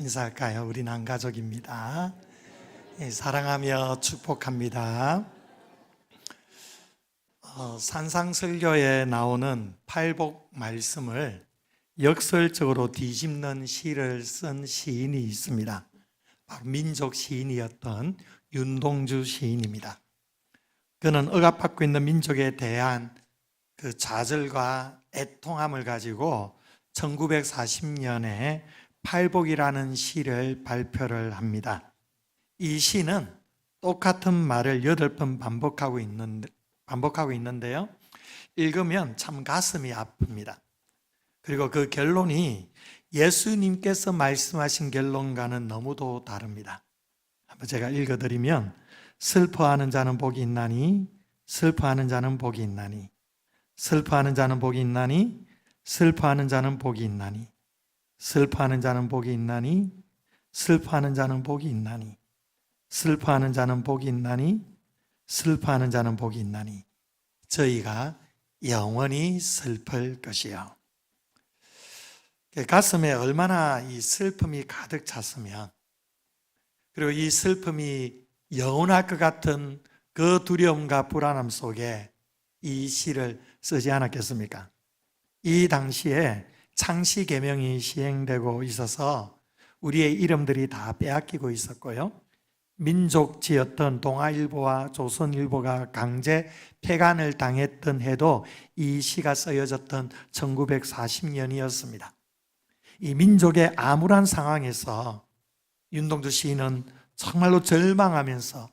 인사할까요? 우리는 한 가족입니다. 사랑하며 축복합니다. 산상설교에 나오는 팔복 말씀을 역설적으로 뒤집는 시를 쓴 시인이 있습니다. 바로 민족 시인이었던 윤동주 시인입니다. 그는 억압받고 있는 민족에 대한 그 좌절과 애통함을 가지고 1940년에 팔복이라는 시를 발표를 합니다. 이 시는 똑같은 말을 8번 반복하고 있는데요. 읽으면 참 가슴이 아픕니다. 그리고 그 결론이 예수님께서 말씀하신 결론과는 너무도 다릅니다. 한번 제가 읽어드리면, 슬퍼하는 자는 복이 있나니, 슬퍼하는 자는 복이 있나니, 슬퍼하는 자는 복이 있나니, 슬퍼하는 자는 복이 있나니, 슬퍼하는 자는 복이 있나니, 슬퍼하는 자는 복이 있나니, 슬퍼하는 자는 복이 있나니, 슬퍼하는 자는 복이 있나니, 저희가 영원히 슬플 것이요. 가슴에 얼마나 이 슬픔이 가득 찼으면, 그리고 이 슬픔이 영원할 것 같은 그 두려움과 불안함 속에 이 시를 쓰지 않았겠습니까? 이 당시에 창시 계명이 시행되고 있어서 우리의 이름들이 다 빼앗기고 있었고요. 민족지였던 동아일보와 조선일보가 강제 폐간을 당했던 해도 이 시가 쓰여졌던 1940년이었습니다. 이 민족의 암울한 상황에서 윤동주 시인은 정말로 절망하면서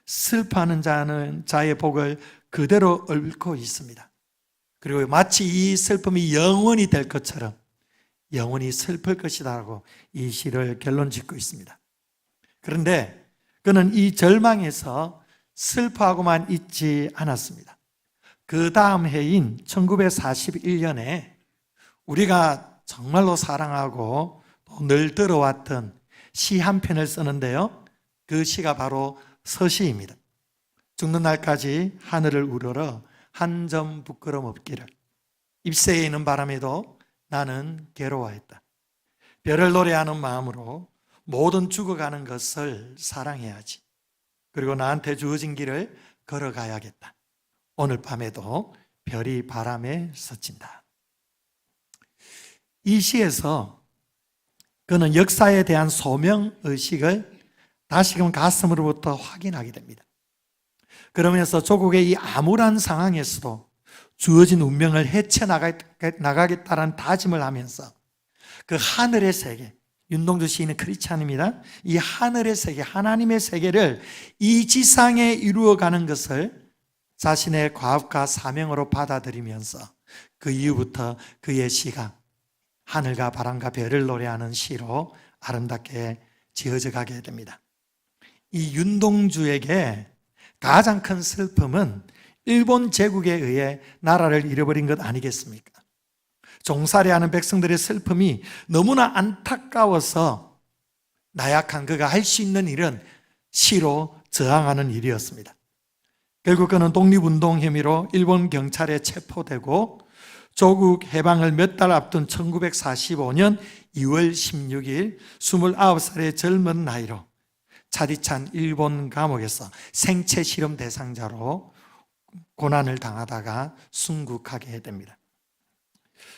슬퍼하는 자의 복을 그대로 읊고 있습니다. 그리고 마치 이 슬픔이 영원히 될 것처럼 영원히 슬플 것이라고 이 시를 결론 짓고 있습니다. 그런데 그는 이 절망에서 슬퍼하고만 있지 않았습니다. 그 다음 해인 1941년에 우리가 정말로 사랑하고 늘 들어왔던 시 한 편을 쓰는데요. 그 시가 바로 서시입니다. 죽는 날까지 하늘을 우러러 한 점 부끄럼 없기를. 잎새에 있는 바람에도 나는 괴로워했다. 별을 노래하는 마음으로 모든 죽어가는 것을 사랑해야지. 그리고 나한테 주어진 길을 걸어가야겠다. 오늘 밤에도 별이 바람에 스친다. 이 시에서 그는 역사에 대한 소명의식을 다시금 가슴으로부터 확인하게 됩니다. 그러면서 조국의 이 암울한 상황에서도 주어진 운명을 헤쳐나가겠다는 다짐을 하면서 그 하늘의 세계, 윤동주 시인은 크리스찬입니다. 이 하늘의 세계, 하나님의 세계를 이 지상에 이루어가는 것을 자신의 과업과 사명으로 받아들이면서 그 이후부터 그의 시가 하늘과 바람과 별을 노래하는 시로 아름답게 지어져 가게 됩니다. 이 윤동주에게 가장 큰 슬픔은 일본 제국에 의해 나라를 잃어버린 것 아니겠습니까? 종살이하는 백성들의 슬픔이 너무나 안타까워서 나약한 그가 할 수 있는 일은 시로 저항하는 일이었습니다. 결국 그는 독립운동 혐의로 일본 경찰에 체포되고 조국 해방을 몇 달 앞둔 1945년 2월 16일 29살의 젊은 나이로 차디찬 일본 감옥에서 생체 실험 대상자로 고난을 당하다가 순국하게 됩니다.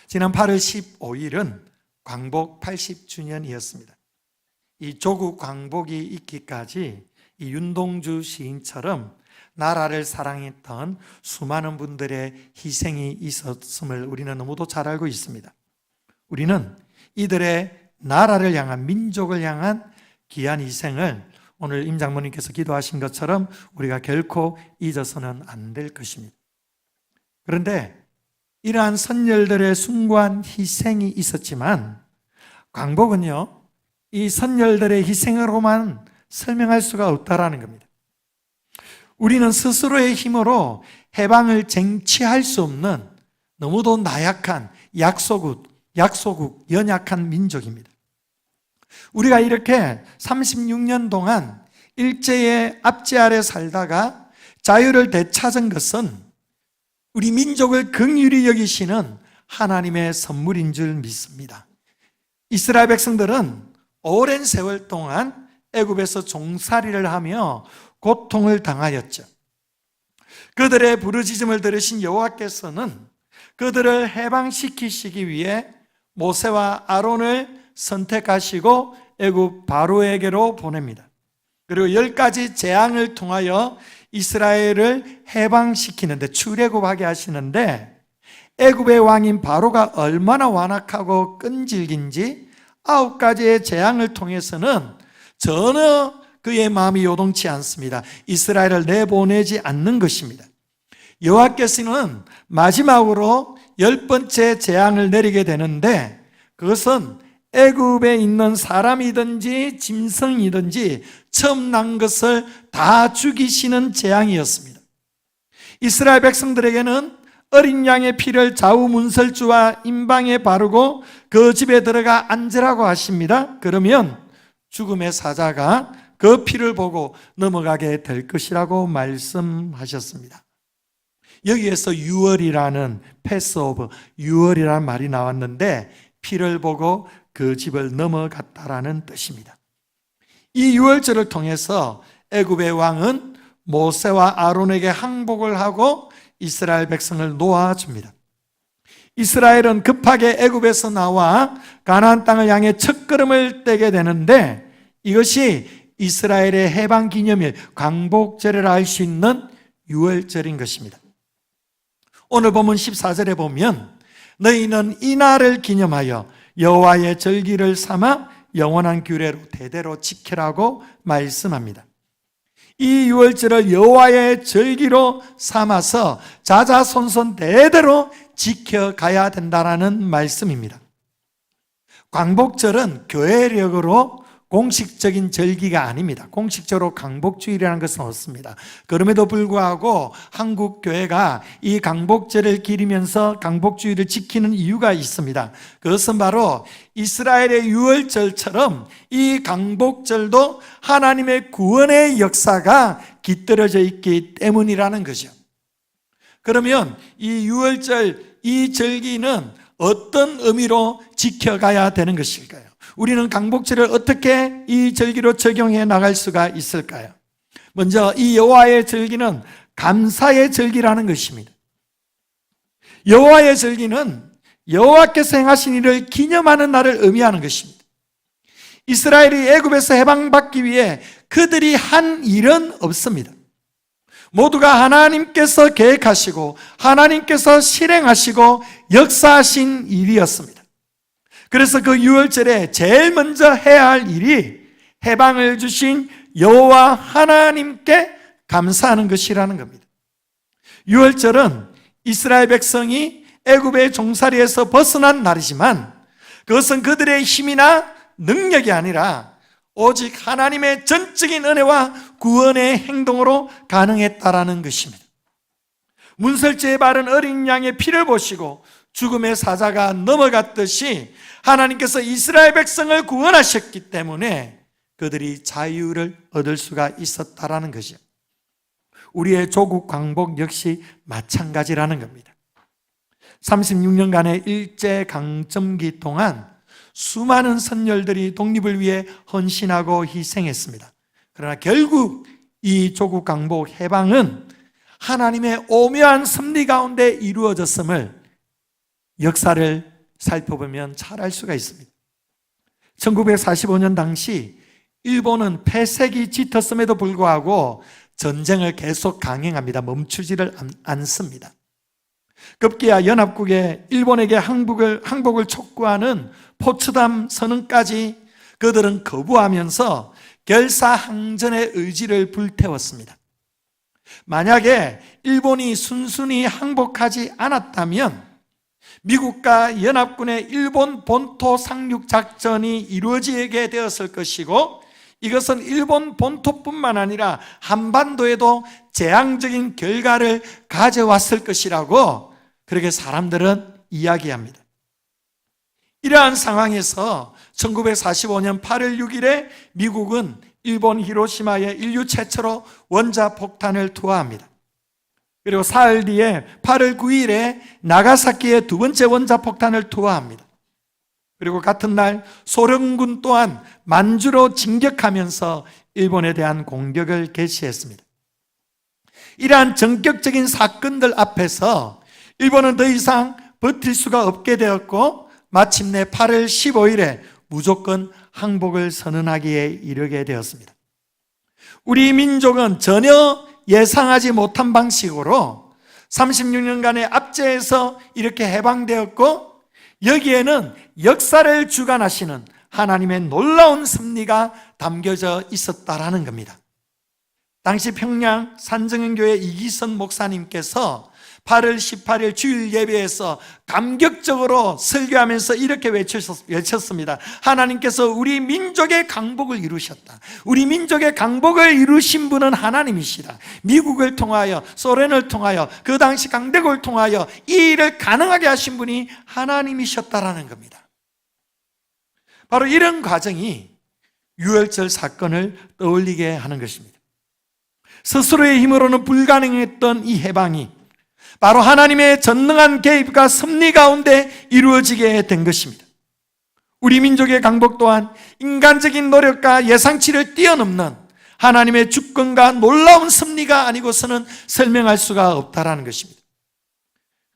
지난 8월 15일은 광복 80주년이었습니다. 이 조국 광복이 있기까지 이 윤동주 시인처럼 나라를 사랑했던 수많은 분들의 희생이 있었음을 우리는 너무도 잘 알고 있습니다. 우리는 이들의 나라를 향한, 민족을 향한 귀한 희생을 오늘 임 장모님께서 기도하신 것처럼 우리가 결코 잊어서는 안 될 것입니다. 그런데 이러한 선열들의 숭고한 희생이 있었지만 광복은요, 이 선열들의 희생으로만 설명할 수가 없다라는 겁니다. 우리는 스스로의 힘으로 해방을 쟁취할 수 없는 너무도 나약한 약소국, 연약한 민족입니다. 우리가 이렇게 36년 동안 일제의 압제 아래 살다가 자유를 되찾은 것은 우리 민족을 긍휼히 여기시는 하나님의 선물인 줄 믿습니다. 이스라엘 백성들은 오랜 세월 동안 애굽에서 종살이를 하며 고통을 당하였죠. 그들의 부르짖음을 들으신 여호와께서는 그들을 해방시키시기 위해 모세와 아론을 선택하시고 애굽 바로에게로 보냅니다. 그리고 10가지 재앙을 통하여 이스라엘을 해방시키는데, 출애굽하게 하시는데, 애굽의 왕인 바로가 얼마나 완악하고 끈질긴지 9가지의 재앙을 통해서는 전혀 그의 마음이 요동치 않습니다. 이스라엘을 내보내지 않는 것입니다. 여호와께서는 마지막으로 10번째 재앙을 내리게 되는데, 그것은 애굽에 있는 사람이든지 짐승이든지 처음 난 것을 다 죽이시는 재앙이었습니다. 이스라엘 백성들에게는 어린 양의 피를 좌우 문설주와 임방에 바르고 그 집에 들어가 앉으라고 하십니다. 그러면 죽음의 사자가 그 피를 보고 넘어가게 될 것이라고 말씀하셨습니다. 여기에서 유월이라는 패스오브, 유월이라는 말이 나왔는데, 피를 보고 그 집을 넘어갔다라는 뜻입니다. 이 유월절을 통해서 애굽의 왕은 모세와 아론에게 항복을 하고 이스라엘 백성을 놓아줍니다. 이스라엘은 급하게 애굽에서 나와 가나안 땅을 향해 첫걸음을 떼게 되는데, 이것이 이스라엘의 해방 기념일 광복절이라 할 수 있는 유월절인 것입니다. 오늘 본문 14절에 보면 너희는 이 날을 기념하여 여호와의 절기를 삼아 영원한 규례로 대대로 지키라고 말씀합니다. 이 유월절을 여호와의 절기로 삼아서 자자손손 대대로 지켜가야 된다는 말씀입니다. 광복절은 교회력으로 공식적인 절기가 아닙니다. 공식적으로 광복주일이라는 것은 없습니다. 그럼에도 불구하고 한국 교회가 이 광복절을 기리면서 광복주일을 지키는 이유가 있습니다. 그것은 바로 이스라엘의 유월절처럼 이 광복절도 하나님의 구원의 역사가 깃들어져 있기 때문이라는 거죠. 그러면 이 유월절, 이 절기는 어떤 의미로 지켜가야 되는 것일까요? 우리는 광복절을 어떻게 이 절기로 적용해 나갈 수가 있을까요? 먼저 이 여호와의 절기는 감사의 절기라는 것입니다. 여호와의 절기는 여호와께서 행하신 일을 기념하는 날을 의미하는 것입니다. 이스라엘이 애굽에서 해방받기 위해 그들이 한 일은 없습니다. 모두가 하나님께서 계획하시고 하나님께서 실행하시고 역사하신 일이었습니다. 그래서 그 유월절에 제일 먼저 해야 할 일이 해방을 주신 여호와 하나님께 감사하는 것이라는 겁니다. 유월절은 이스라엘 백성이 애굽의 종살이에서 벗어난 날이지만, 그것은 그들의 힘이나 능력이 아니라 오직 하나님의 전적인 은혜와 구원의 행동으로 가능했다라는 것입니다. 문설주에 바른 어린 양의 피를 보시고 죽음의 사자가 넘어갔듯이 하나님께서 이스라엘 백성을 구원하셨기 때문에 그들이 자유를 얻을 수가 있었다라는 것이죠. 우리의 조국 광복 역시 마찬가지라는 겁니다. 36년간의 일제강점기 동안 수많은 선열들이 독립을 위해 헌신하고 희생했습니다. 그러나 결국 이 조국 광복 해방은 하나님의 오묘한 섭리 가운데 이루어졌음을 역사를 살펴보면 잘 알 수가 있습니다. 1945년 당시 일본은 패색이 짙었음에도 불구하고 전쟁을 계속 강행합니다. 멈추지를 않습니다. 급기야 연합국에 일본에게 항복을 촉구하는 포츠담 선언까지 그들은 거부하면서 결사항전의 의지를 불태웠습니다. 만약에 일본이 순순히 항복하지 않았다면 미국과 연합군의 일본 본토 상륙 작전이 이루어지게 되었을 것이고, 이것은 일본 본토뿐만 아니라 한반도에도 재앙적인 결과를 가져왔을 것이라고 그렇게 사람들은 이야기합니다. 이러한 상황에서 1945년 8월 6일에 미국은 일본 히로시마에 인류 최초로 원자폭탄을 투하합니다. 그리고 사흘 뒤에 8월 9일에 나가사키에 두 번째 원자폭탄을 투하합니다. 그리고 같은 날 소련군 또한 만주로 진격하면서 일본에 대한 공격을 개시했습니다. 이러한 전격적인 사건들 앞에서 일본은 더 이상 버틸 수가 없게 되었고 마침내 8월 15일에 무조건 항복을 선언하기에 이르게 되었습니다. 우리 민족은 전혀 예상하지 못한 방식으로 36년간의 압제에서 이렇게 해방되었고 여기에는 역사를 주관하시는 하나님의 놀라운 섭리가 담겨져 있었다라는 겁니다. 당시 평양 산정현교회 이기선 목사님께서 8월 18일 주일 예배에서 감격적으로 설교하면서 이렇게 외쳤습니다. 하나님께서 우리 민족의 강복을 이루셨다. 우리 민족의 강복을 이루신 분은 하나님이시다. 미국을 통하여, 소련을 통하여, 그 당시 강대국을 통하여 이 일을 가능하게 하신 분이 하나님이셨다라는 겁니다. 바로 이런 과정이 유월절 사건을 떠올리게 하는 것입니다. 스스로의 힘으로는 불가능했던 이 해방이 바로 하나님의 전능한 개입과 섭리 가운데 이루어지게 된 것입니다. 우리 민족의 강복 또한 인간적인 노력과 예상치를 뛰어넘는 하나님의 주권과 놀라운 섭리가 아니고서는 설명할 수가 없다라는 것입니다.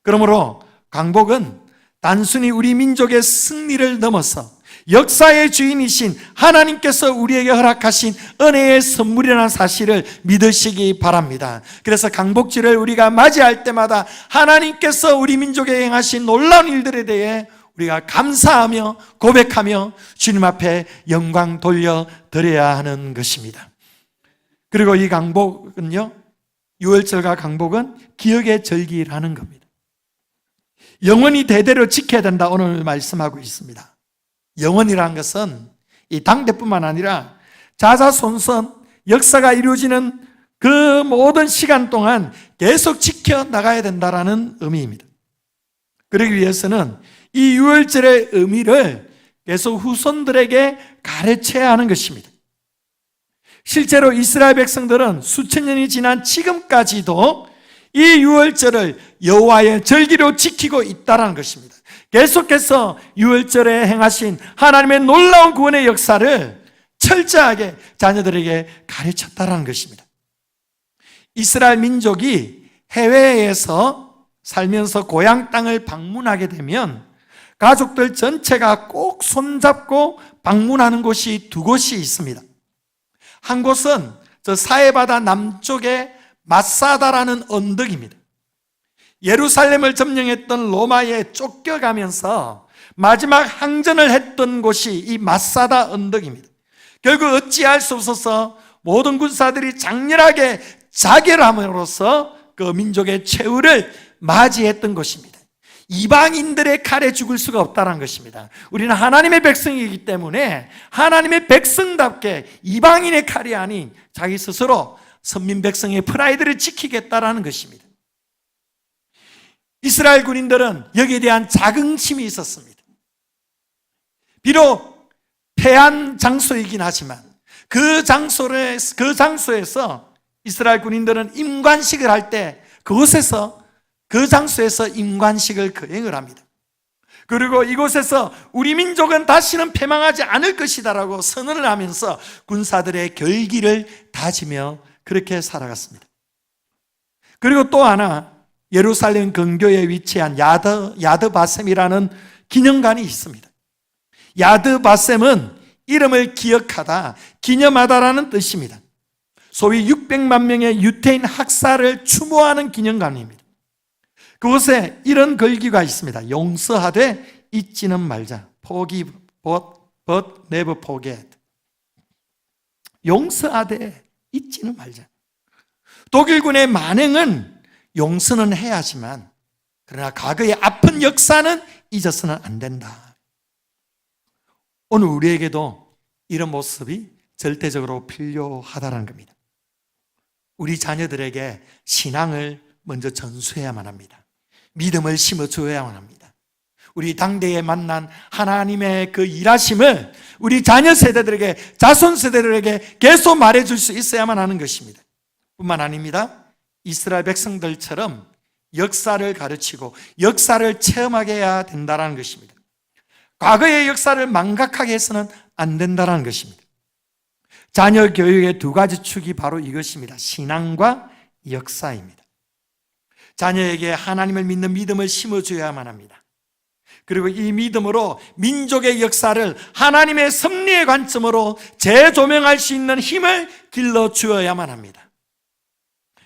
그러므로 강복은 단순히 우리 민족의 승리를 넘어서 역사의 주인이신 하나님께서 우리에게 허락하신 은혜의 선물이라는 사실을 믿으시기 바랍니다. 그래서 강복절을 우리가 맞이할 때마다 하나님께서 우리 민족에 행하신 놀라운 일들에 대해 우리가 감사하며 고백하며 주님 앞에 영광 돌려드려야 하는 것입니다. 그리고 이 강복은요, 유월절과 강복은 기억의 절기라는 겁니다. 영원히 대대로 지켜야 된다 오늘 말씀하고 있습니다. 영원이라는 것은 이 당대뿐만 아니라 자자손손 역사가 이루어지는 그 모든 시간 동안 계속 지켜나가야 된다는 의미입니다. 그러기 위해서는 이 유월절의 의미를 계속 후손들에게 가르쳐야 하는 것입니다. 실제로 이스라엘 백성들은 수천 년이 지난 지금까지도 이 유월절을 여호와의 절기로 지키고 있다는 것입니다. 계속해서 유월절에 행하신 하나님의 놀라운 구원의 역사를 철저하게 자녀들에게 가르쳤다는 것입니다. 이스라엘 민족이 해외에서 살면서 고향 땅을 방문하게 되면 가족들 전체가 꼭 손잡고 방문하는 곳이 두 곳이 있습니다. 한 곳은 저 사해바다 남쪽의 마사다라는 언덕입니다. 예루살렘을 점령했던 로마에 쫓겨가면서 마지막 항전을 했던 곳이 이 마사다 언덕입니다. 결국 어찌할 수 없어서 모든 군사들이 장렬하게 자결함으로써 그 민족의 최후를 맞이했던 것입니다. 이방인들의 칼에 죽을 수가 없다는 것입니다. 우리는 하나님의 백성이기 때문에 하나님의 백성답게 이방인의 칼이 아닌 자기 스스로 선민 백성의 프라이드를 지키겠다라는 것입니다. 이스라엘 군인들은 여기에 대한 자긍심이 있었습니다. 비록 패한 장소이긴 하지만 그 장소에서 이스라엘 군인들은 임관식을 할 때 그 장소에서 임관식을 거행을 합니다. 그리고 이곳에서 우리 민족은 다시는 패망하지 않을 것이다라고 선언을 하면서 군사들의 결기를 다지며 그렇게 살아갔습니다. 그리고 또 하나 예루살렘 근교에 위치한 야드바셈이라는 기념관이 있습니다. 야드바셈은 이름을 기억하다, 기념하다라는 뜻입니다. 소위 600만 명의 유태인 학살을 추모하는 기념관입니다. 그곳에 이런 글귀가 있습니다. 용서하되 잊지는 말자. Forgive but never forget. 용서하되 잊지는 말자. 독일군의 만행은 용서는 해야지만 그러나 과거의 아픈 역사는 잊어서는 안 된다. 오늘 우리에게도 이런 모습이 절대적으로 필요하다는 겁니다. 우리 자녀들에게 신앙을 먼저 전수해야만 합니다. 믿음을 심어줘야만 합니다. 우리 당대에 만난 하나님의 그 일하심을 우리 자녀 세대들에게, 자손 세대들에게 계속 말해줄 수 있어야만 하는 것입니다. 뿐만 아닙니다. 이스라엘 백성들처럼 역사를 가르치고 역사를 체험하게 해야 된다는 것입니다. 과거의 역사를 망각하게 해서는 안 된다는 것입니다. 자녀 교육의 두 가지 축이 바로 이것입니다. 신앙과 역사입니다. 자녀에게 하나님을 믿는 믿음을 심어줘야만 합니다. 그리고 이 믿음으로 민족의 역사를 하나님의 섭리의 관점으로 재조명할 수 있는 힘을 길러주어야만 합니다.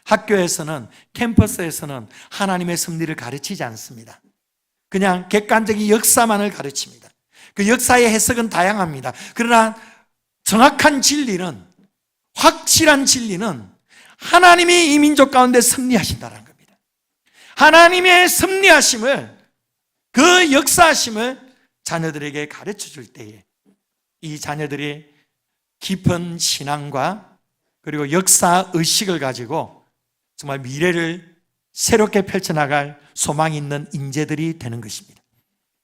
학교에서는, 캠퍼스에서는 하나님의 섭리를 가르치지 않습니다. 그냥 객관적인 역사만을 가르칩니다. 그 역사의 해석은 다양합니다. 그러나 정확한 진리는, 확실한 진리는 하나님이 이 민족 가운데 섭리하신다는 겁니다. 하나님의 섭리하심을, 그 역사하심을 자녀들에게 가르쳐 줄 때에 이 자녀들이 깊은 신앙과 그리고 역사 의식을 가지고 정말 미래를 새롭게 펼쳐나갈 소망이 있는 인재들이 되는 것입니다.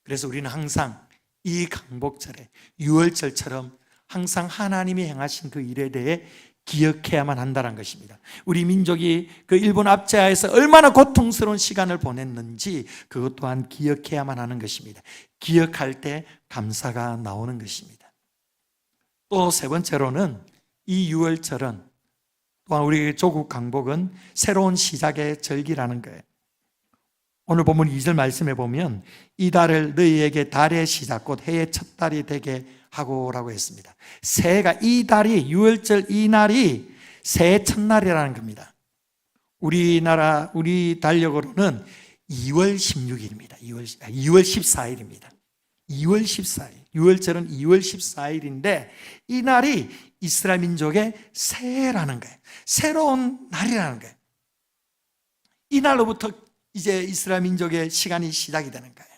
그래서 우리는 항상 이 강복절에, 유월절처럼 항상 하나님이 행하신 그 일에 대해 기억해야만 한다는 것입니다. 우리 민족이 그 일본 압제하에서 얼마나 고통스러운 시간을 보냈는지 그것 또한 기억해야만 하는 것입니다. 기억할 때 감사가 나오는 것입니다. 또 세 번째로는 이 유월절은 또한 우리 조국 강복은 새로운 시작의 절기라는 거예요. 오늘 본문 2절 말씀해 보면 이 달을 너희에게 달의 시작 곧 해의 첫 달이 되게 하고라고 했습니다. 새해가, 이 달이, 유월절 이 날이 새해 첫날이라는 겁니다. 우리 달력으로는 2월 16일입니다. 2월 14일입니다. 2월 14일. 유월절은 2월 14일인데 이 날이 이스라엘 민족의 새해라는 거예요. 새로운 날이라는 거예요. 이 날로부터 이제 이스라엘 민족의 시간이 시작이 되는 거예요.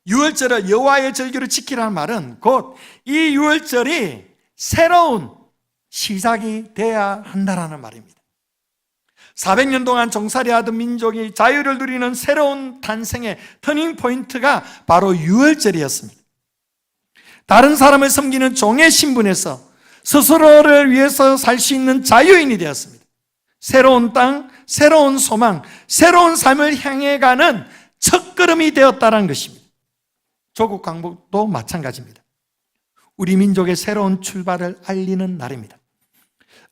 유월절을 여호와의 절기로 지키라는 말은 곧 이 유월절이 새로운 시작이 돼야 한다는 말입니다. 400년 동안 종살이하던 민족이 자유를 누리는 새로운 탄생의 터닝 포인트가 바로 유월절이었습니다. 다른 사람을 섬기는 종의 신분에서 스스로를 위해서 살 수 있는 자유인이 되었습니다. 새로운 땅, 새로운 소망, 새로운 삶을 향해 가는 첫걸음이 되었다는 것입니다. 조국 강복도 마찬가지입니다. 우리 민족의 새로운 출발을 알리는 날입니다.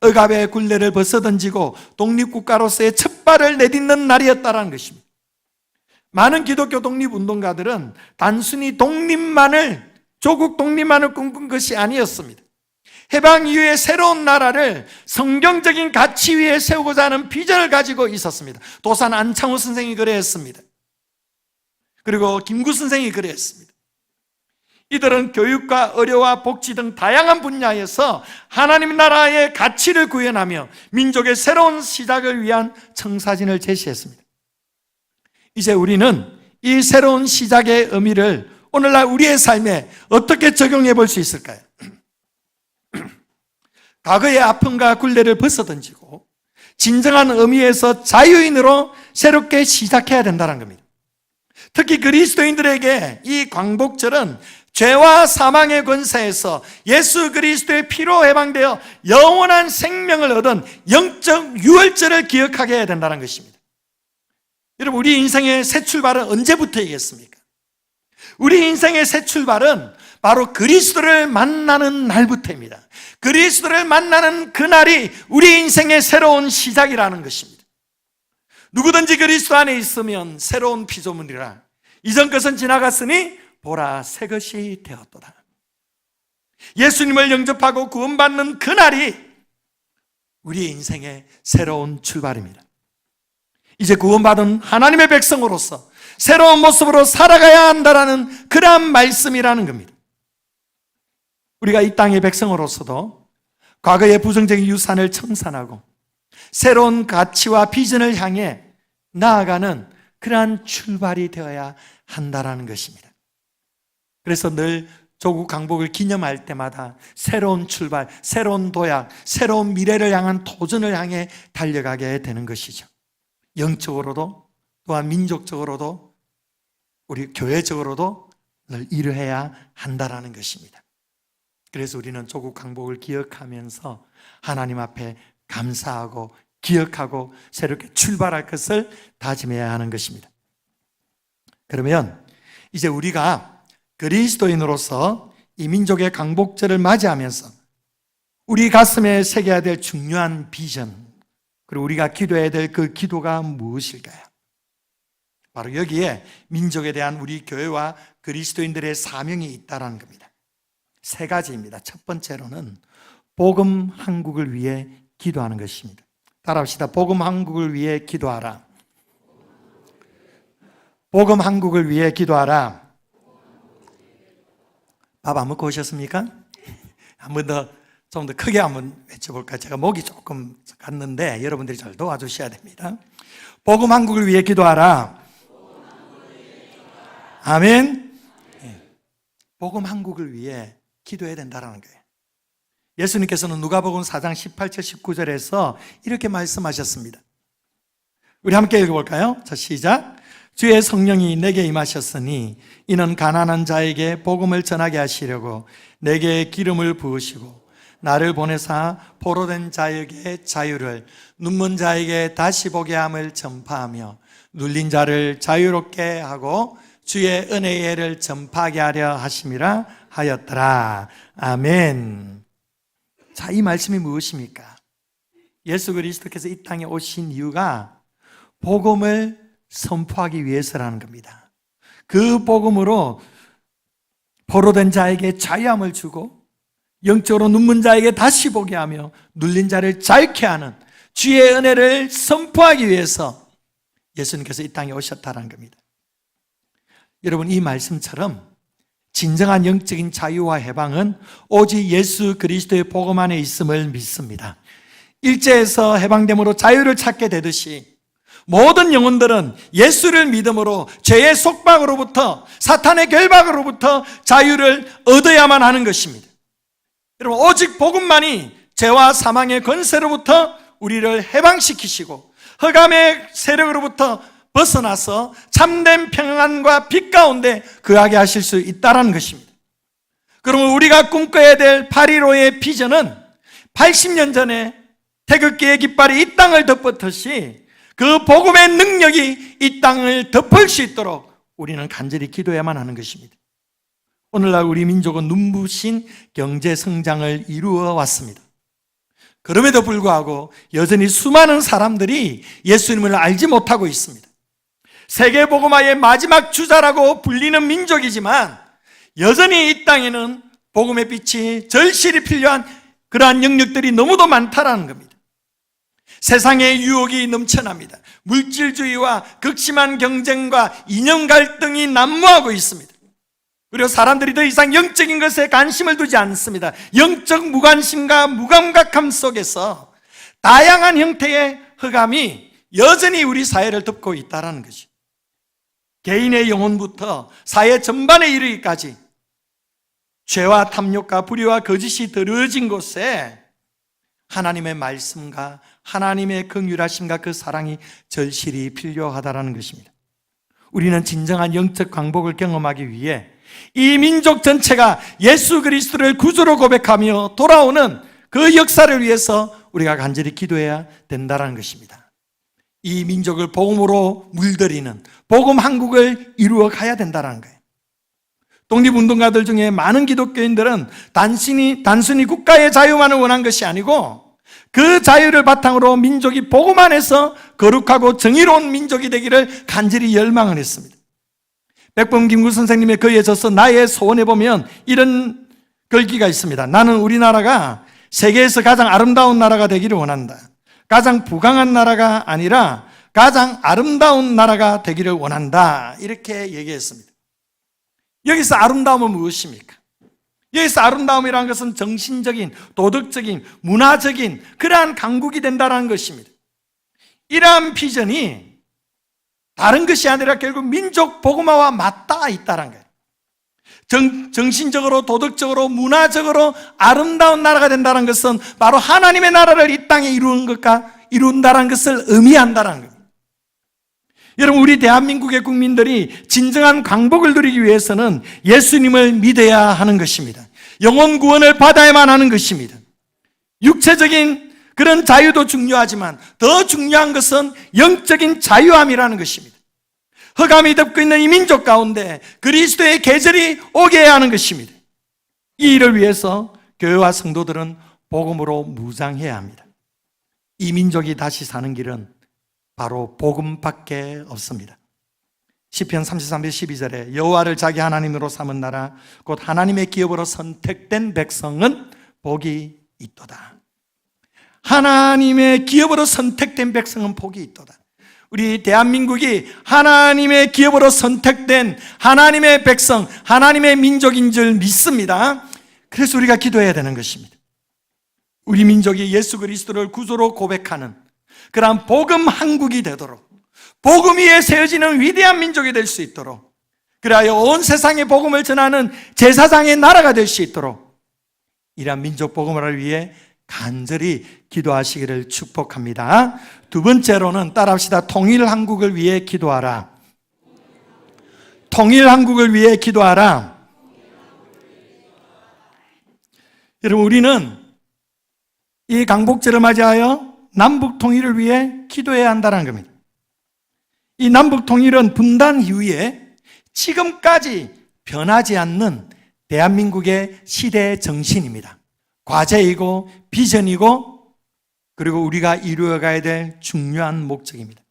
억압의 굴레를 벗어던지고 독립국가로서의 첫 발을 내딛는 날이었다는 것입니다. 많은 기독교 독립운동가들은 단순히 조국 독립만을 꿈꾼 것이 아니었습니다. 해방 이후의 새로운 나라를 성경적인 가치 위에 세우고자 하는 비전을 가지고 있었습니다. 도산 안창호 선생이 그래했습니다. 그리고 김구 선생이 그래했습니다. 이들은 교육과 의료와 복지 등 다양한 분야에서 하나님 나라의 가치를 구현하며 민족의 새로운 시작을 위한 청사진을 제시했습니다. 이제 우리는 이 새로운 시작의 의미를 오늘날 우리의 삶에 어떻게 적용해 볼 수 있을까요? 과거의 아픔과 굴레를 벗어던지고 진정한 의미에서 자유인으로 새롭게 시작해야 된다는 겁니다. 특히 그리스도인들에게 이 광복절은 죄와 사망의 권세에서 예수 그리스도의 피로 해방되어 영원한 생명을 얻은 영적 유월절을 기억하게 해야 된다는 것입니다. 여러분, 우리 인생의 새 출발은 언제부터이겠습니까? 우리 인생의 새 출발은 바로 그리스도를 만나는 날부터입니다. 그리스도를 만나는 그날이 우리 인생의 새로운 시작이라는 것입니다. 누구든지 그리스도 안에 있으면 새로운 피조물이라 이전 것은 지나갔으니 보라 새 것이 되었도다. 예수님을 영접하고 구원받는 그날이 우리 인생의 새로운 출발입니다. 이제 구원받은 하나님의 백성으로서 새로운 모습으로 살아가야 한다는 그러한 말씀이라는 겁니다. 우리가 이 땅의 백성으로서도 과거의 부정적인 유산을 청산하고 새로운 가치와 비전을 향해 나아가는 그러한 출발이 되어야 한다는 것입니다. 그래서 늘 조국 강복을 기념할 때마다 새로운 출발, 새로운 도약, 새로운 미래를 향한 도전을 향해 달려가게 되는 것이죠. 영적으로도 또한 민족적으로도 우리 교회적으로도 늘 이루어야 한다는 것입니다. 그래서 우리는 조국 강복을 기억하면서 하나님 앞에 감사하고 기억하고 새롭게 출발할 것을 다짐해야 하는 것입니다. 그러면 이제 우리가 그리스도인으로서 이 민족의 강복절을 맞이하면서 우리 가슴에 새겨야 될 중요한 비전, 그리고 우리가 기도해야 될 그 기도가 무엇일까요? 바로 여기에 민족에 대한 우리 교회와 그리스도인들의 사명이 있다는 겁니다. 세 가지입니다. 첫 번째로는 복음 한국을 위해 기도하는 것입니다. 따라합시다. 복음 한국을 위해 기도하라. 복음 한국을 위해 기도하라. 밥 안 먹고 오셨습니까? 한 번 더, 좀 더 크게 한번 외쳐볼까요? 제가 목이 조금 갔는데 여러분들이 잘 도와주셔야 됩니다. 복음 한국을 위해 기도하라. 아멘. 복음 한국을 위해 기도해야 된다는 거예요. 예수님께서는 누가복음 4장 18절 19절에서 이렇게 말씀하셨습니다. 우리 함께 읽어볼까요? 자, 시작. 주의 성령이 내게 임하셨으니 이는 가난한 자에게 복음을 전하게 하시려고 내게 기름을 부으시고 나를 보내사 포로된 자에게 자유를, 눈먼 자에게 다시 보게 함을 전파하며 눌린 자를 자유롭게 하고 주의 은혜의 해를 전파하게 하려 하심이라 하였더라. 아멘. 자, 이 말씀이 무엇입니까? 예수 그리스도께서 이 땅에 오신 이유가 복음을 선포하기 위해서라는 겁니다. 그 복음으로 포로된 자에게 자유함을 주고 영적으로 눈먼 자에게 다시 보게 하며 눌린 자를 자유케 하는 주의 은혜를 선포하기 위해서 예수님께서 이 땅에 오셨다는 겁니다. 여러분, 이 말씀처럼 진정한 영적인 자유와 해방은 오직 예수 그리스도의 복음 안에 있음을 믿습니다. 일제에서 해방됨으로 자유를 찾게 되듯이 모든 영혼들은 예수를 믿음으로 죄의 속박으로부터, 사탄의 결박으로부터 자유를 얻어야만 하는 것입니다. 여러분, 오직 복음만이 죄와 사망의 권세로부터 우리를 해방시키시고 흑암의 세력으로부터 벗어나서 참된 평안과 빛 가운데 거하게 하실 수 있다는 것입니다. 그러면 우리가 꿈꿔야 될 8.15의 비전은 80년 전에 태극기의 깃발이 이 땅을 덮었듯이 그 복음의 능력이 이 땅을 덮을 수 있도록 우리는 간절히 기도해야만 하는 것입니다. 오늘날 우리 민족은 눈부신 경제 성장을 이루어 왔습니다. 그럼에도 불구하고 여전히 수많은 사람들이 예수님을 알지 못하고 있습니다. 세계복음화의 마지막 주자라고 불리는 민족이지만 여전히 이 땅에는 복음의 빛이 절실히 필요한 그러한 영역들이 너무도 많다라는 겁니다. 세상의 유혹이 넘쳐납니다. 물질주의와 극심한 경쟁과 이념 갈등이 난무하고 있습니다. 그리고 사람들이 더 이상 영적인 것에 관심을 두지 않습니다. 영적 무관심과 무감각함 속에서 다양한 형태의 흑암이 여전히 우리 사회를 덮고 있다는 것이죠. 개인의 영혼부터 사회 전반에 이르기까지 죄와 탐욕과 불의와 거짓이 더러워진 곳에 하나님의 말씀과 하나님의 긍휼하심과 그 사랑이 절실히 필요하다는 것입니다. 우리는 진정한 영적 광복을 경험하기 위해 이 민족 전체가 예수 그리스도를 구주로 고백하며 돌아오는 그 역사를 위해서 우리가 간절히 기도해야 된다는 것입니다. 이 민족을 복음으로 물들이는 복음 한국을 이루어 가야 된다는 거예요. 독립운동가들 중에 많은 기독교인들은 단순히 국가의 자유만을 원한 것이 아니고 그 자유를 바탕으로 민족이 복음 안에서 거룩하고 정의로운 민족이 되기를 간절히 열망을 했습니다. 백범 김구 선생님의 글에 져서 나의 소원에 보면 이런 글귀가 있습니다. 나는 우리나라가 세계에서 가장 아름다운 나라가 되기를 원한다. 가장 부강한 나라가 아니라 가장 아름다운 나라가 되기를 원한다. 이렇게 얘기했습니다. 여기서 아름다움은 무엇입니까? 여기서 아름다움이라는 것은 정신적인, 도덕적인, 문화적인 그러한 강국이 된다는 것입니다. 이러한 비전이 다른 것이 아니라 결국 민족 복음화와 맞닿아 있다는 거예요. 정신적으로, 도덕적으로, 문화적으로 아름다운 나라가 된다는 것은 바로 하나님의 나라를 이 땅에 이룬다는 것을 의미한다는 겁니다. 여러분, 우리 대한민국의 국민들이 진정한 강복을 누리기 위해서는 예수님을 믿어야 하는 것입니다. 영혼 구원을 받아야만 하는 것입니다. 육체적인 그런 자유도 중요하지만 더 중요한 것은 영적인 자유함이라는 것입니다. 흑암이 덮고 있는 이 민족 가운데 그리스도의 계절이 오게 해야 하는 것입니다. 이 일을 위해서 교회와 성도들은 복음으로 무장해야 합니다. 이 민족이 다시 사는 길은 바로 복음밖에 없습니다. 시편 33편 12절에 여호와를 자기 하나님으로 삼은 나라 곧 하나님의 기업으로 선택된 백성은 복이 있도다. 하나님의 기업으로 선택된 백성은 복이 있도다. 우리 대한민국이 하나님의 기업으로 선택된 하나님의 백성, 하나님의 민족인 줄 믿습니다. 그래서 우리가 기도해야 되는 것입니다. 우리 민족이 예수 그리스도를 구주로 고백하는 그러한 복음 한국이 되도록, 복음 위에 세워지는 위대한 민족이 될 수 있도록, 그리하여 온 세상에 복음을 전하는 제사장의 나라가 될 수 있도록 이러한 민족 복음화를 위해 간절히 기도하시기를 축복합니다. 두 번째로는 따라합시다. 통일 한국을 위해 기도하라. 통일 한국을 위해 기도하라. 여러분, 우리는 이 강복절을 맞이하여 남북 통일을 위해 기도해야 한다는 겁니다. 이 남북 통일은 분단 이후에 지금까지 변하지 않는 대한민국의 시대의 정신입니다. 과제이고 비전이고 그리고 우리가 이루어가야 될 중요한 목적입니다.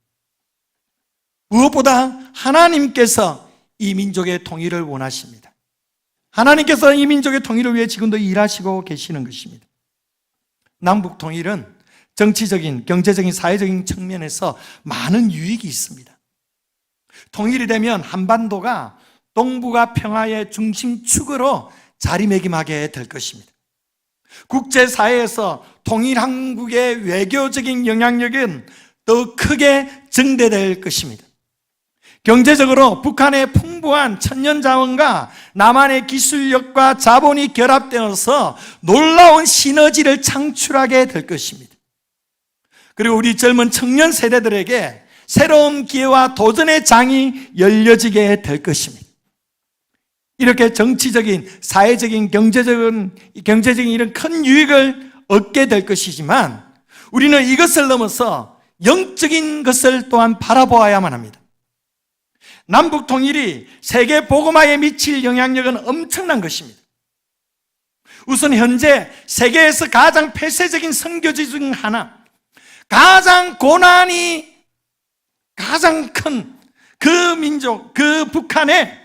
무엇보다 하나님께서 이 민족의 통일을 원하십니다. 하나님께서 이 민족의 통일을 위해 지금도 일하시고 계시는 것입니다. 남북 통일은 정치적인, 경제적인, 사회적인 측면에서 많은 유익이 있습니다. 통일이 되면 한반도가 동북아 평화의 중심축으로 자리매김하게 될 것입니다. 국제사회에서 통일 한국의 외교적인 영향력은 더 크게 증대될 것입니다. 경제적으로 북한의 풍부한 천연자원과 남한의 기술력과 자본이 결합되어서 놀라운 시너지를 창출하게 될 것입니다. 그리고 우리 젊은 청년 세대들에게 새로운 기회와 도전의 장이 열려지게 될 것입니다. 이렇게 정치적인, 사회적인, 경제적인 이런 큰 유익을 얻게 될 것이지만 우리는 이것을 넘어서 영적인 것을 또한 바라보아야만 합니다. 남북 통일이 세계 복음화에 미칠 영향력은 엄청난 것입니다. 우선 현재 세계에서 가장 폐쇄적인 선교지 중 하나, 가장 고난이 가장 큰 그 민족, 그 북한에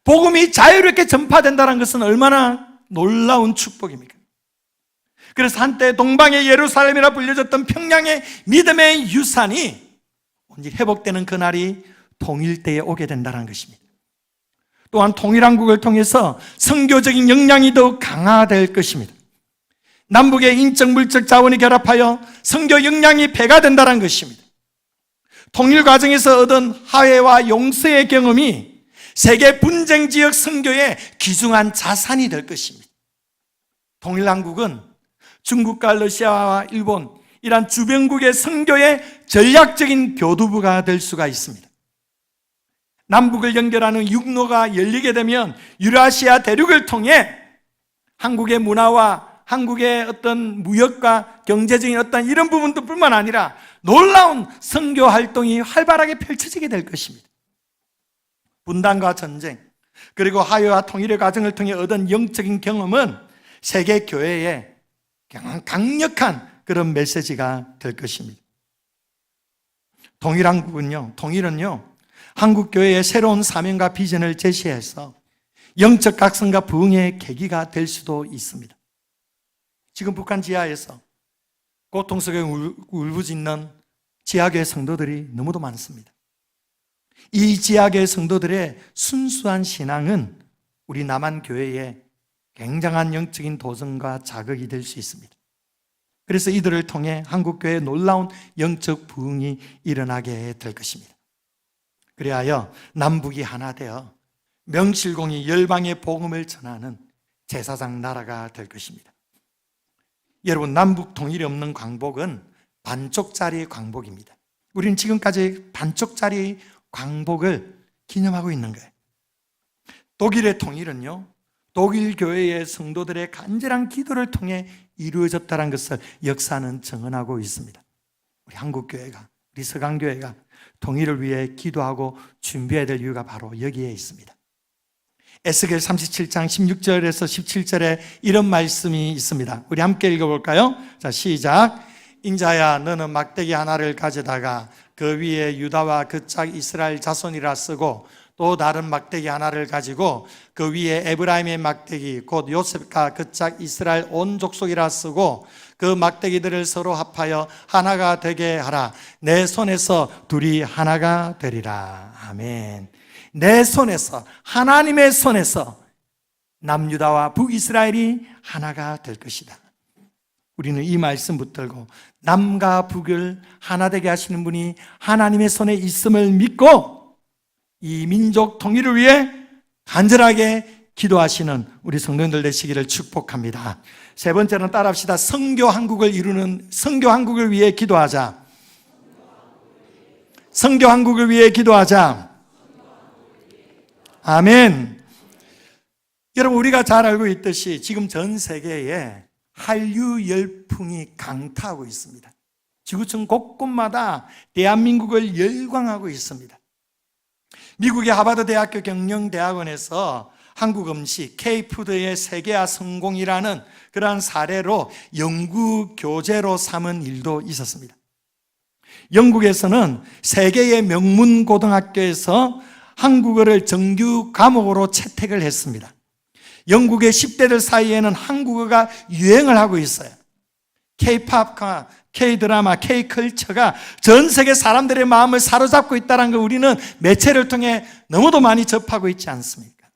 복음이 자유롭게 전파된다는 것은 얼마나 놀라운 축복입니까? 그래서 한때 동방의 예루살렘이라 불려졌던 평양의 믿음의 유산이 온전히 회복되는 그날이 통일 때에 오게 된다는 것입니다. 또한 통일한국을 통해서 선교적인 역량이 더욱 강화될 것입니다. 남북의 인적 물적 자원이 결합하여 선교 역량이 배가 된다는 것입니다. 통일 과정에서 얻은 화해와 용서의 경험이 세계 분쟁 지역 선교의 귀중한 자산이 될 것입니다. 통일한국은 중국과 러시아와 일본 이란 주변국의 선교의 전략적인 교두부가 될 수가 있습니다. 남북을 연결하는 육로가 열리게 되면 유라시아 대륙을 통해 한국의 문화와 한국의 어떤 무역과 경제적인 어떤 이런 부분뿐만 아니라 놀라운 선교 활동이 활발하게 펼쳐지게 될 것입니다. 분단과 전쟁, 그리고 화해와 통일의 과정을 통해 얻은 영적인 경험은 세계 교회에 강력한 그런 메시지가 될 것입니다. 통일은 한국교회의 새로운 사명과 비전을 제시해서 영적 각성과 부흥의 계기가 될 수도 있습니다. 지금 북한 지하에서 고통 속에 울부짖는 지하교회 성도들이 너무도 많습니다. 이 지하교회 성도들의 순수한 신앙은 우리 남한교회에 굉장한 영적인 도전과 자극이 될 수 있습니다. 그래서 이들을 통해 한국교회의 놀라운 영적 부흥이 일어나게 될 것입니다. 그리하여 남북이 하나 되어 명실공히 열방의 복음을 전하는 제사장 나라가 될 것입니다. 여러분, 남북 통일이 없는 광복은 반쪽짜리 광복입니다. 우리는 지금까지 반쪽짜리 광복을 기념하고 있는 거예요. 독일의 통일은요, 독일 교회의 성도들의 간절한 기도를 통해 이루어졌다는 것을 역사는 증언하고 있습니다. 우리 한국교회가, 우리 서강교회가 통일을 위해 기도하고 준비해야 될 이유가 바로 여기에 있습니다. 에스겔 37장 16절에서 17절에 이런 말씀이 있습니다. 우리 함께 읽어볼까요? 자, 시작. 인자야, 너는 막대기 하나를 가져다가 그 위에 유다와 그 짝 이스라엘 자손이라 쓰고 또 다른 막대기 하나를 가지고 그 위에 에브라임의 막대기 곧 요셉과 그 짝 이스라엘 온 족속이라 쓰고 그 막대기들을 서로 합하여 하나가 되게 하라. 내 손에서 둘이 하나가 되리라. 아멘. 내 손에서, 하나님의 손에서 남유다와 북이스라엘이 하나가 될 것이다. 우리는 이 말씀 붙들고 남과 북을 하나 되게 하시는 분이 하나님의 손에 있음을 믿고 이 민족 통일을 위해 간절하게 기도하시는 우리 성도님들 되시기를 축복합니다. 세 번째는 따라합시다. 선교 한국을 위해 기도하자. 선교 한국을 위해 기도하자. 아멘. 여러분, 우리가 잘 알고 있듯이 지금 전 세계에 한류 열풍이 강타하고 있습니다. 지구촌 곳곳마다 대한민국을 열광하고 있습니다. 미국의 하버드 대학교 경영대학원에서 한국 음식, K푸드의 세계화 성공이라는 그러한 사례로 연구 교재로 삼은 일도 있었습니다. 영국에서는 세계의 명문 고등학교에서 한국어를 정규 과목으로 채택을 했습니다. 영국의 10대들 사이에는 한국어가 유행을 하고 있어요. K-팝과 K-드라마, K-컬처가 전 세계 사람들의 마음을 사로잡고 있다는 걸 우리는 매체를 통해 너무도 많이 접하고 있지 않습니까?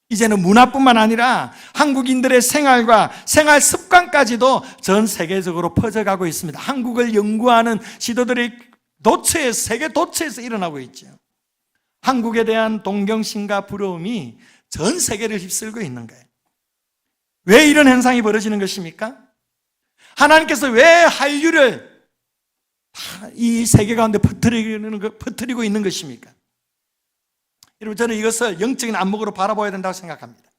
이제는 문화뿐만 아니라 한국인들의 생활과 생활 습관까지도 전 세계적으로 퍼져가고 있습니다. 한국을 연구하는 시도들이 세계 도처에서 일어나고 있죠. 한국에 대한 동경심과 부러움이 전 세계를 휩쓸고 있는 거예요. 왜 이런 현상이 벌어지는 것입니까? 하나님께서 왜 한류를 이 세계 가운데 퍼뜨리고 있는 것입니까? 여러분, 저는 이것을 영적인 안목으로 바라봐야 된다고 생각합니다.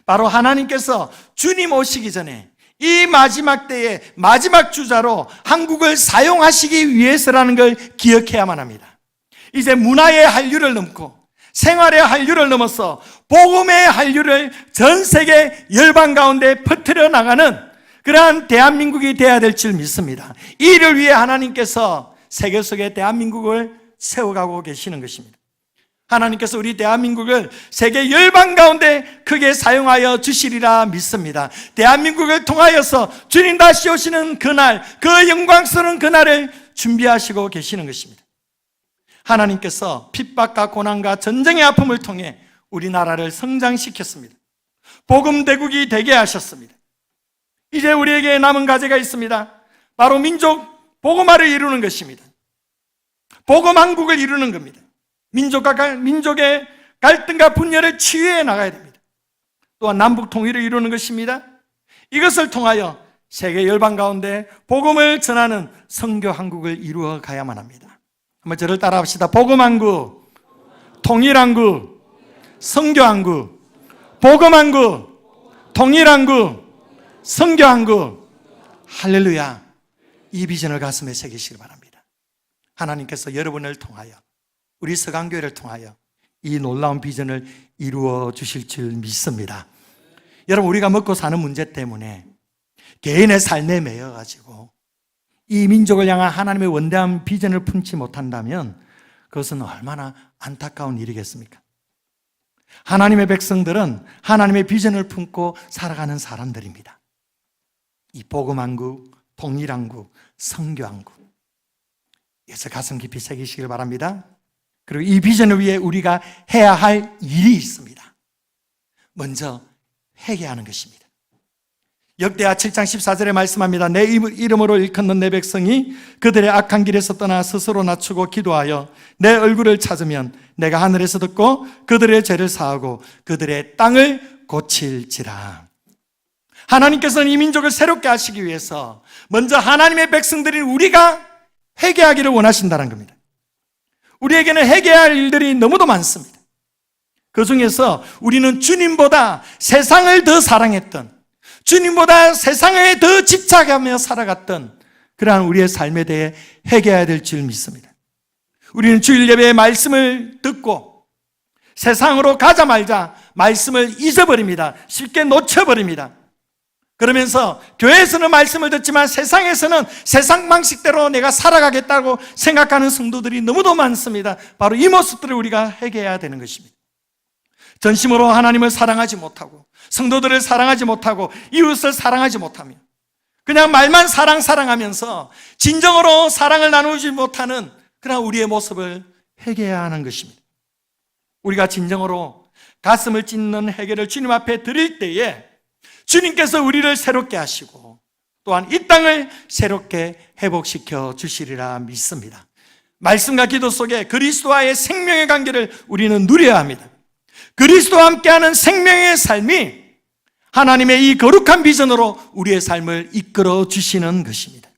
바로 하나님께서 주님 오시기 전에 이 마지막 때의 마지막 주자로 한국을 사용하시기 위해서라는 걸 기억해야만 합니다. 이제 문화의 한류를 넘고 생활의 한류를 넘어서 복음의 한류를 전 세계 열방 가운데 퍼뜨려 나가는 그러한 대한민국이 되어야 될 줄 믿습니다. 이를 위해 하나님께서 세계 속에 대한민국을 세워가고 계시는 것입니다. 하나님께서 우리 대한민국을 세계 열방 가운데 크게 사용하여 주시리라 믿습니다. 대한민국을 통하여서 주님 다시 오시는 그날, 그 영광스러운 그날을 준비하시고 계시는 것입니다. 하나님께서 핍박과 고난과 전쟁의 아픔을 통해 우리나라를 성장시켰습니다. 복음 대국이 되게 하셨습니다. 이제 우리에게 남은 과제가 있습니다. 바로 민족 복음화를 이루는 것입니다. 복음 한국을 이루는 겁니다. 민족의 갈등과 분열을 치유해 나가야 됩니다. 또한 남북 통일을 이루는 것입니다. 이것을 통하여 세계 열방 가운데 복음을 전하는 선교 한국을 이루어 가야만 합니다. 한번 저를 따라합시다. 복음 한국, 통일 한국, 선교 한국. 복음 한국, 통일 한국, 선교 한국. 할렐루야. 이 비전을 가슴에 새기시기 바랍니다. 하나님께서 여러분을 통하여, 우리 서강교회를 통하여 이 놀라운 비전을 이루어 주실 줄 믿습니다. 여러분, 우리가 먹고 사는 문제 때문에 개인의 삶에 매여가지고 이 민족을 향한 하나님의 원대한 비전을 품지 못한다면 그것은 얼마나 안타까운 일이겠습니까? 하나님의 백성들은 하나님의 비전을 품고 살아가는 사람들입니다. 이 복음한국, 통일한국, 선교한국, 이것을 가슴 깊이 새기시길 바랍니다. 그리고 이 비전을 위해 우리가 해야 할 일이 있습니다. 먼저 회개하는 것입니다. 역대하 7장 14절에 말씀합니다. 내 이름으로 일컫는 내 백성이 그들의 악한 길에서 떠나 스스로 낮추고 기도하여 내 얼굴을 찾으면 내가 하늘에서 듣고 그들의 죄를 사하고 그들의 땅을 고칠지라. 하나님께서는 이 민족을 새롭게 하시기 위해서 먼저 하나님의 백성들인 우리가 회개하기를 원하신다는 겁니다. 우리에게는 회개할 일들이 너무도 많습니다. 그 중에서 우리는 주님보다 세상을 더 사랑했던, 주님보다 세상에 더 집착하며 살아갔던 그러한 우리의 삶에 대해 회개해야 될 줄 믿습니다. 우리는 주일 예배의 말씀을 듣고 세상으로 가자마자 말씀을 잊어버립니다. 쉽게 놓쳐버립니다. 그러면서 교회에서는 말씀을 듣지만 세상에서는 세상 방식대로 내가 살아가겠다고 생각하는 성도들이 너무도 많습니다. 바로 이 모습들을 우리가 회개해야 되는 것입니다. 전심으로 하나님을 사랑하지 못하고 성도들을 사랑하지 못하고 이웃을 사랑하지 못하며 그냥 말만 사랑하면서 진정으로 사랑을 나누지 못하는 그런 우리의 모습을 회개해야 하는 것입니다. 우리가 진정으로 가슴을 찢는 회개를 주님 앞에 드릴 때에 주님께서 우리를 새롭게 하시고 또한 이 땅을 새롭게 회복시켜 주시리라 믿습니다. 말씀과 기도 속에 그리스도와의 생명의 관계를 우리는 누려야 합니다. 그리스도와 함께하는 생명의 삶이 하나님의 이 거룩한 비전으로 우리의 삶을 이끌어 주시는 것입니다.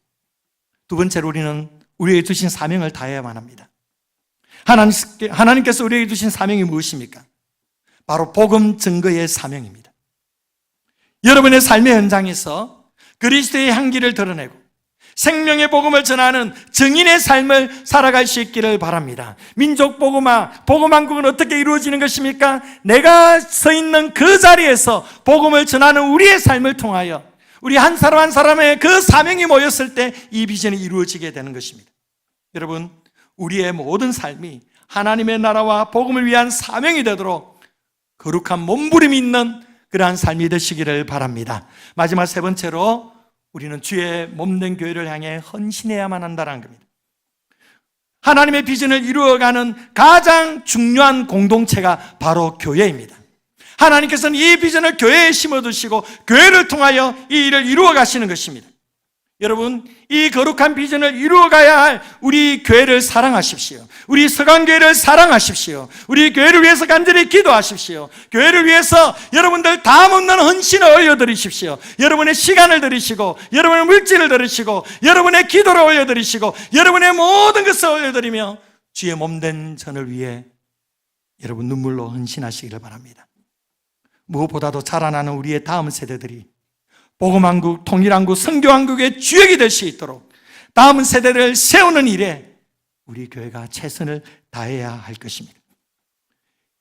두 번째로 우리는 우리에게 주신 사명을 다해야만 합니다. 하나님께서 우리에게 주신 사명이 무엇입니까? 바로 복음 증거의 사명입니다. 여러분의 삶의 현장에서 그리스도의 향기를 드러내고 생명의 복음을 전하는 증인의 삶을 살아갈 수 있기를 바랍니다. 민족 복음왕국은 어떻게 이루어지는 것입니까? 내가 서 있는 그 자리에서 복음을 전하는 우리의 삶을 통하여 우리 한 사람 한 사람의 그 사명이 모였을 때 이 비전이 이루어지게 되는 것입니다. 여러분, 우리의 모든 삶이 하나님의 나라와 복음을 위한 사명이 되도록 거룩한 몸부림이 있는 그러한 삶이 되시기를 바랍니다. 마지막 세 번째로 우리는 주의 몸된 교회를 향해 헌신해야만 한다는 겁니다. 하나님의 비전을 이루어가는 가장 중요한 공동체가 바로 교회입니다. 하나님께서는 이 비전을 교회에 심어두시고 교회를 통하여 이 일을 이루어 가시는 것입니다. 여러분, 이 거룩한 비전을 이루어가야 할 우리 교회를 사랑하십시오. 우리 서강교회를 사랑하십시오. 우리 교회를 위해서 간절히 기도하십시오. 교회를 위해서 여러분들 다함없는 헌신을 올려드리십시오. 여러분의 시간을 드리시고 여러분의 물질을 드리시고 여러분의 기도를 올려드리시고 여러분의 모든 것을 올려드리며 주의 몸된 전을 위해 여러분 눈물로 헌신하시기를 바랍니다. 무엇보다도 자라나는 우리의 다음 세대들이 복음왕국, 통일왕국, 선교왕국의 주역이 될 수 있도록 다음 세대를 세우는 일에 우리 교회가 최선을 다해야 할 것입니다.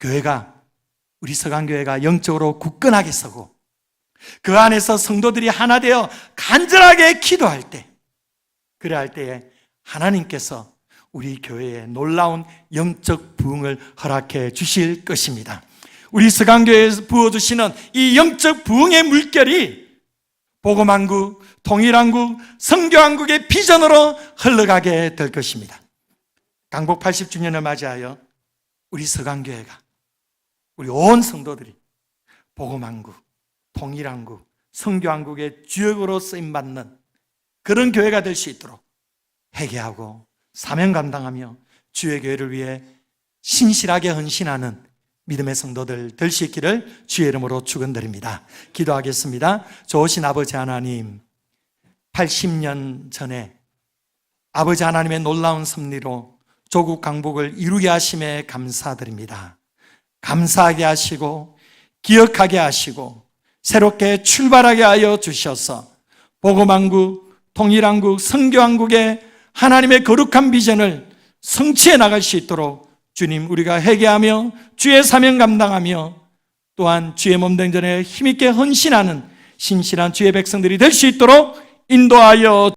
교회가, 우리 서강교회가 영적으로 굳건하게 서고 그 안에서 성도들이 하나 되어 간절하게 기도할 때, 그래야 할 때에 하나님께서 우리 교회에 놀라운 영적 부흥을 허락해 주실 것입니다. 우리 서강교회에서 부어주시는 이 영적 부흥의 물결이 복음왕국, 통일왕국, 선교왕국의 비전으로 흘러가게 될 것입니다. 강복 80주년을 맞이하여 우리 서강교회가, 우리 온 성도들이 복음왕국, 통일왕국, 선교왕국의 주역으로 쓰임받는 그런 교회가 될 수 있도록 회개하고 사명 감당하며 주의 교회를 위해 신실하게 헌신하는 믿음의 성도들 될 수 있기를 주의 이름으로 축원드립니다. 기도하겠습니다. 좋으신 아버지 하나님, 80년 전에 아버지 하나님의 놀라운 섭리로 조국 강복을 이루게 하심에 감사드립니다. 감사하게 하시고 기억하게 하시고 새롭게 출발하게 하여 주셔서 복음왕국, 통일왕국, 선교왕국의 하나님의 거룩한 비전을 성취해 나갈 수 있도록 주님, 우리가 회개하며 주의 사명 감당하며 또한 주의 몸된 전에 힘있게 헌신하는 신실한 주의 백성들이 될 수 있도록 인도하여